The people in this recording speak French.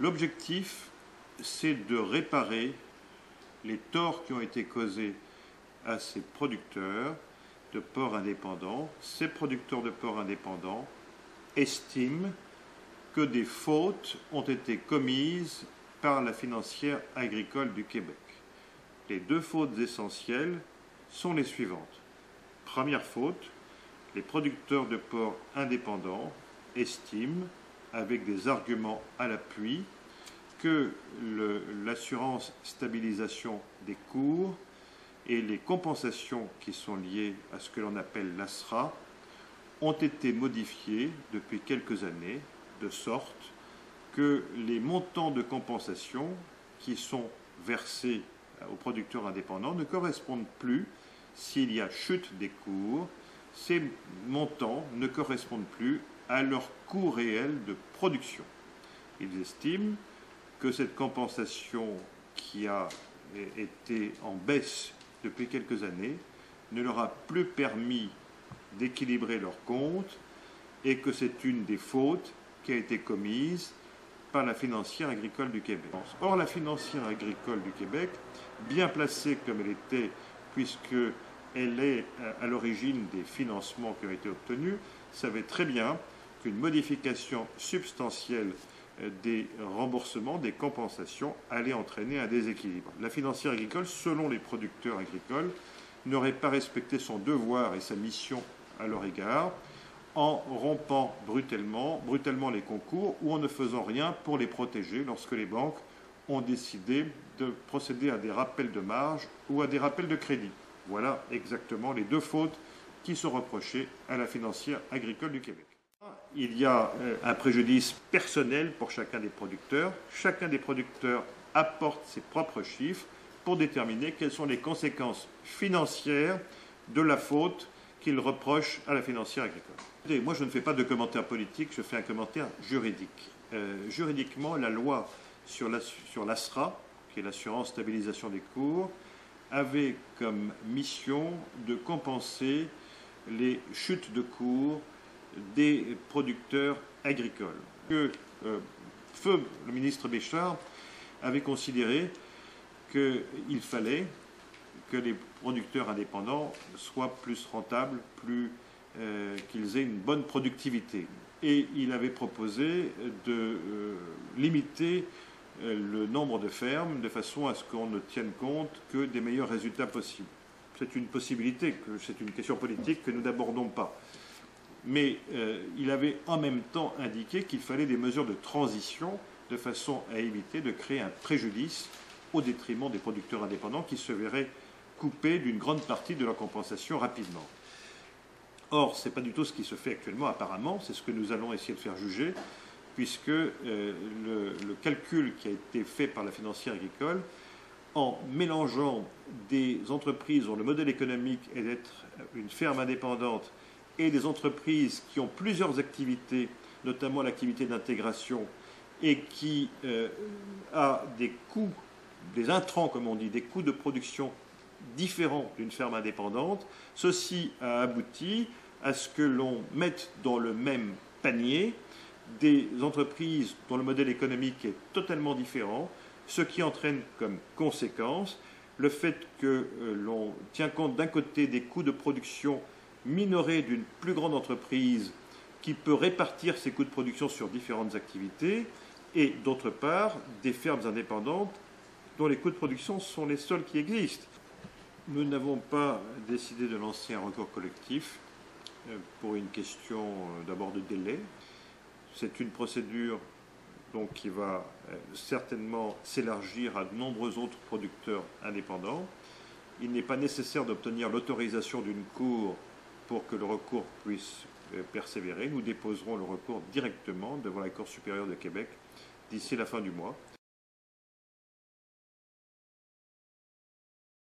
L'objectif, c'est de réparer les torts qui ont été causés à ces producteurs de porc indépendants. Ces producteurs de porc indépendants estiment que des fautes ont été commises par la financière agricole du Québec. Les deux fautes essentielles sont les suivantes. Première faute, les producteurs de porc indépendants estiment, avec des arguments à l'appui, que l'assurance stabilisation des cours et les compensations qui sont liées à ce que l'on appelle l'ASRA ont été modifiées depuis quelques années, de sorte que les montants de compensation qui sont versés aux producteurs indépendants ne correspondent plus, s'il y a chute des cours, ces montants ne correspondent plus à leur coût réel de production. Ils estiment que cette compensation qui a été en baisse depuis quelques années ne leur a plus permis d'équilibrer leurs comptes et que c'est une des fautes qui a été commise par la financière agricole du Québec. Or, la financière agricole du Québec, bien placée comme elle était, puisqu'elle est à l'origine des financements qui ont été obtenus, savait très bien qu'une modification substantielle des remboursements, des compensations, allait entraîner un déséquilibre. La financière agricole, selon les producteurs agricoles, n'aurait pas respecté son devoir et sa mission à leur égard en rompant brutalement les concours ou en ne faisant rien pour les protéger lorsque les banques ont décidé de procéder à des rappels de marge ou à des rappels de crédit. Voilà exactement les deux fautes qui sont reprochées à la financière agricole du Québec. Il y a un préjudice personnel pour chacun des producteurs. Chacun des producteurs apporte ses propres chiffres pour déterminer quelles sont les conséquences financières de la faute qu'il reproche à la financière agricole. Et moi, je ne fais pas de commentaire politique, je fais un commentaire juridique. Juridiquement, la loi sur l'ASRA, qui est l'assurance stabilisation des cours, avait comme mission de compenser les chutes de cours des producteurs agricoles. Feu le ministre Béchard avait considéré qu'il fallait que les producteurs indépendants soient plus rentables, qu'ils aient une bonne productivité. Et il avait proposé de limiter le nombre de fermes de façon à ce qu'on ne tienne compte que des meilleurs résultats possibles. C'est une possibilité, c'est une question politique que nous n'abordons pas. Mais il avait en même temps indiqué qu'il fallait des mesures de transition de façon à éviter de créer un préjudice au détriment des producteurs indépendants qui se verraient coupés d'une grande partie de leur compensation rapidement. Or, ce n'est pas du tout ce qui se fait actuellement apparemment, c'est ce que nous allons essayer de faire juger, puisque le calcul qui a été fait par la financière agricole, en mélangeant des entreprises dont le modèle économique est d'être une ferme indépendante et des entreprises qui ont plusieurs activités, notamment l'activité d'intégration, et qui a des coûts, des intrants comme on dit, des coûts de production différents d'une ferme indépendante, ceci a abouti à ce que l'on mette dans le même panier des entreprises dont le modèle économique est totalement différent, ce qui entraîne comme conséquence le fait que l'on tient compte d'un côté des coûts de production minorés d'une plus grande entreprise qui peut répartir ses coûts de production sur différentes activités, et d'autre part des fermes indépendantes dont les coûts de production sont les seuls qui existent. Nous n'avons pas décidé de lancer un recours collectif pour une question d'abord de délai. C'est une procédure donc, qui va certainement s'élargir à de nombreux autres producteurs indépendants. Il n'est pas nécessaire d'obtenir l'autorisation d'une cour pour que le recours puisse persévérer. Nous déposerons le recours directement devant la Cour supérieure de Québec d'ici la fin du mois.